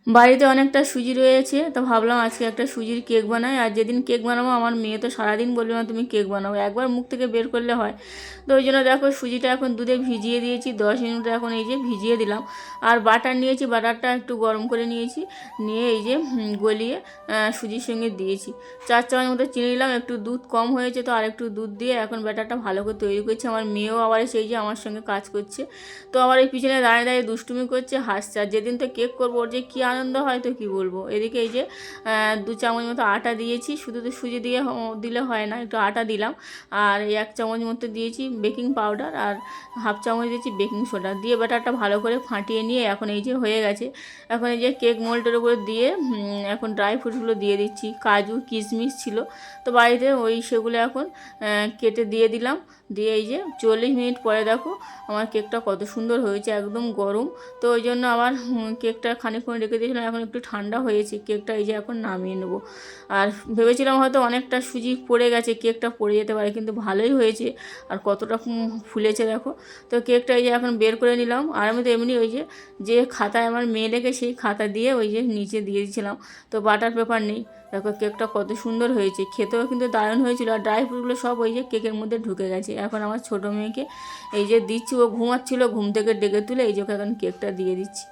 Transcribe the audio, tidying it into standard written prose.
বাড়িতে অনেকটা সুজি রয়েছে, তো ভাবলাম আজকে একটা সুজির কেক বানাই। আর যেদিন কেক বানাবো আমার মেয়ে তো সারাদিন বলবে না তুমি কেক বানাবো, একবার মুখ থেকে বের করলে হয়। তো ওই জন্য দেখো সুজিটা এখন দুধে ভিজিয়ে দিয়েছি 10 মিনিট, এখন এই যে ভিজিয়ে দিলাম। আর বাটার নিয়েছি, বাটারটা একটু গরম করে নিয়েছি, নিয়ে এই যে গলিয়ে সুজির সঙ্গে দিয়েছি। 4 চামচ মতো চিনি নিলাম, একটু দুধ কম হয়েছে তো আর একটু দুধ দিয়ে এখন ব্যাটারটা ভালো করে তৈরি করছি। আমার মেয়েও আবার সেই যে আমার সঙ্গে কাজ করছে, তো আবার এই পিছনে দাঁড়িয়ে দাঁড়িয়ে দুষ্টুমি করছে, হাসছে। আর যেদিন তো কেক করবো ওর যে কী আনন্দ হয় তো কী বলবো। এদিকে এই যে 2 চামচ মতো আটা দিয়েছি, শুধু তো সুজি দিয়ে দিলে হয় না, একটু আটা দিলাম। আর এই 1 চামচ মতো দিয়েছি বেকিং পাউডার, আর হাফ চামচ দিয়েছি বেকিং সোডা, দিয়ে ব্যাটারটা ভালো করে ফাটিয়ে নিয়ে এখন এই যে হয়ে গেছে। এখন এই যে কেক মোল্ডের উপরে দিয়ে এখন ড্রাই ফ্রুটসগুলো দিয়ে দিচ্ছি। কাজু কিশমিশ ছিল তো বাড়িতে, ওই সেগুলো এখন কেটে দিয়ে দিলাম। দিয়ে এই যে 40 মিনিট পরে দেখো আমার কেকটা কত সুন্দর হয়েছে, একদম গরম। তো ওই জন্য আবার কেকটা খানিকক্ষণ রেখে দিয়েছিলাম, এখন একটু ঠান্ডা হয়েছে কেকটা, এই যে এখন নামিয়ে নেবো। আর ভেবেছিলাম হয়তো অনেকটা সুজি পড়ে গেছে, কেকটা পড়ে যেতে পারে, কিন্তু ভালোই হয়েছে। আর কতটা ফুলেছে দেখো। তো কেকটা এই যে এখন বের করে নিলাম। আর আমি তো এমনি ওই যে যে খাতায় আমার মেয়ে লেগে সেই খাতা দিয়ে ওই যে নিচে দিয়ে দিয়েছিলাম, তো বাটার পেপার নেই। দেখো কেকটা কত সুন্দর হয়েছে, খেতেও কিন্তু দারুণ হয়েছিল। আর ড্রাই ফ্রুটগুলো সব ওই যে কেকের মধ্যে ঢুকে গেছে। এখন আমার ছোটো মেয়েকে এই যে দিচ্ছি, ও ঘুমাচ্ছিল, ঘুম থেকে ডেকে তুলে এই যে ওকে এখন কেকটা দিয়ে দিচ্ছি।